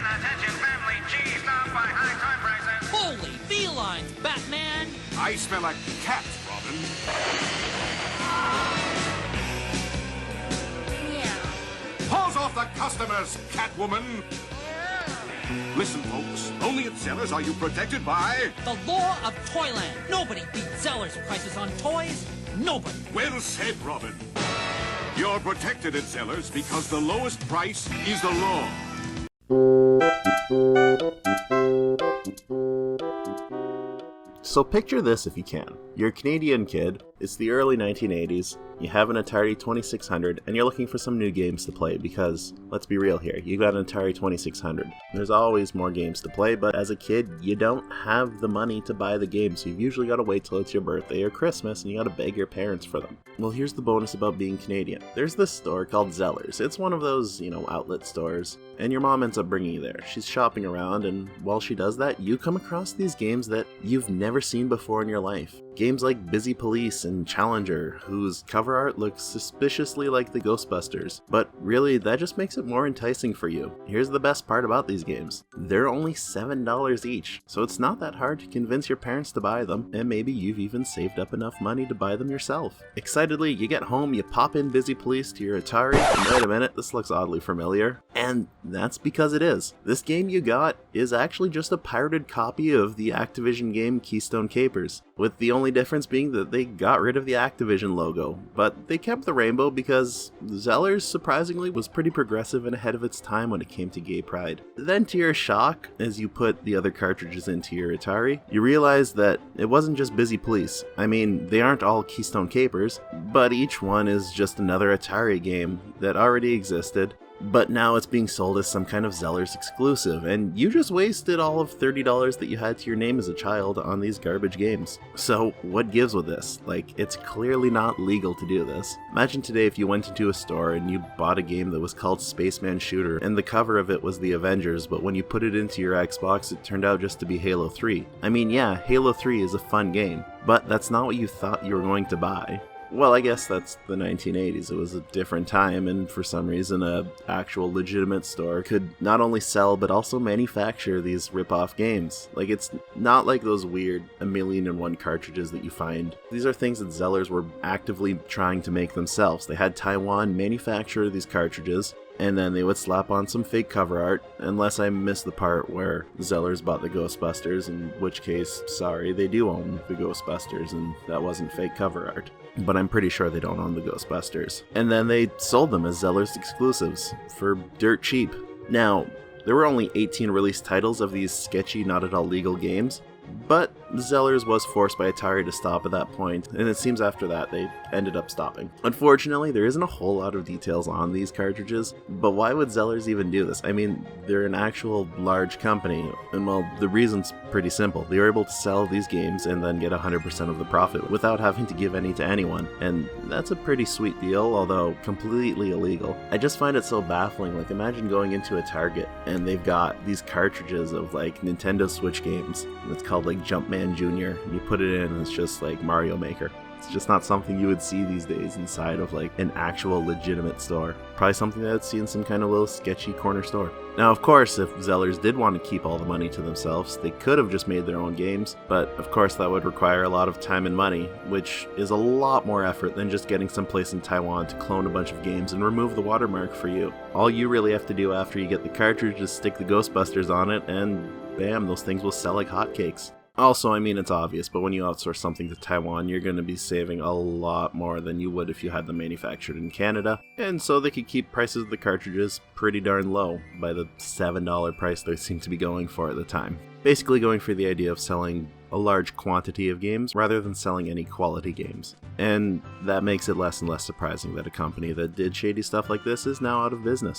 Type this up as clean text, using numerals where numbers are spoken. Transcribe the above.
Attention family, cheese off by high time prices. Holy felines, Batman! I smell a cat, Robin. Paws off the customers, Catwoman! Listen, folks, only at Zellers are you protected by... The law of Toyland. Nobody beats Zellers prices on toys. Nobody. Well said, Robin. You're protected at Zellers because the lowest price is the law. So picture this if you can. You're a Canadian kid, it's the early 1980s, you have an Atari 2600, and you're looking for some new games to play because, let's be real here, you got an Atari 2600. There's always more games to play, but as a kid, you don't have the money to buy the games, so you've usually got to wait till it's your birthday or Christmas, and you got to beg your parents for them. Well, here's the bonus about being Canadian. There's this store called Zellers. It's one of those, outlet stores, and your mom ends up bringing you there. She's shopping around, and while she does that, you come across these games that you've never seen before in your life. Games like Busy Police and Challenger, whose cover art looks suspiciously like the Ghostbusters, but really, that just makes it more enticing for you. Here's the best part about these games. They're only $7 each, so it's not that hard to convince your parents to buy them, and maybe you've even saved up enough money to buy them yourself. Excitedly, you get home, you pop in Busy Police to your Atari, and wait a minute, this looks oddly familiar, and that's because it is. This game you got is actually just a pirated copy of the Activision game Keystone Kapers, with the only difference being that they got rid of the Activision logo, but they kept the rainbow because Zellers, surprisingly, was pretty progressive and ahead of its time when it came to gay pride. Then to your shock, as you put the other cartridges into your Atari, you realize that it wasn't just Busy Police. I mean, they aren't all Keystone Kapers, but each one is just another Atari game that already existed, but now it's being sold as some kind of Zellers exclusive, and you just wasted all of $30 that you had to your name as a child on these garbage games. So what gives with this? It's clearly not legal to do this. Imagine today if you went into a store and you bought a game that was called Spaceman Shooter, and the cover of it was the Avengers, but when you put it into your Xbox, it turned out just to be Halo 3. I mean, yeah, Halo 3 is a fun game, but that's not what you thought you were going to buy. Well, I guess that's the 1980s. It was a different time, and for some reason, a actual legitimate store could not only sell, but also manufacture these rip-off games. It's not like those weird 1,000,001 cartridges that you find. These are things that Zellers were actively trying to make themselves. They had Taiwan manufacture these cartridges, and then they would slap on some fake cover art, unless I missed the part where Zellers bought the Ghostbusters, in which case, sorry, they do own the Ghostbusters, and that wasn't fake cover art. But I'm pretty sure they don't own the Ghostbusters. And then they sold them as Zellers exclusives for dirt cheap. Now, there were only 18 released titles of these sketchy, not at all legal games, but Zellers was forced by Atari to stop at that point, and it seems after that they ended up stopping. Unfortunately, there isn't a whole lot of details on these cartridges, but why would Zellers even do this? I mean, they're an actual large company, and well, the reason's pretty simple. They were able to sell these games and then get 100% of the profit without having to give any to anyone, and that's a pretty sweet deal, although completely illegal. I just find it so baffling. Imagine going into a Target and they've got these cartridges of Nintendo Switch games, and it's called Jumpman Jr. and you put it in and it's just like Mario Maker. It's just not something you would see these days inside of an actual legitimate store. Probably something that I'd see in some kind of little sketchy corner store. Now, of course, if Zellers did want to keep all the money to themselves, they could have just made their own games, but of course that would require a lot of time and money, which is a lot more effort than just getting someplace in Taiwan to clone a bunch of games and remove the watermark for you. All you really have to do after you get the cartridge is stick the Ghostbusters on it, and bam, those things will sell like hotcakes. Also, I mean, it's obvious, but when you outsource something to Taiwan, you're going to be saving a lot more than you would if you had them manufactured in Canada, and so they could keep prices of the cartridges pretty darn low by the $7 price they seem to be going for at the time. Basically going for the idea of selling a large quantity of games rather than selling any quality games. And that makes it less and less surprising that a company that did shady stuff like this is now out of business.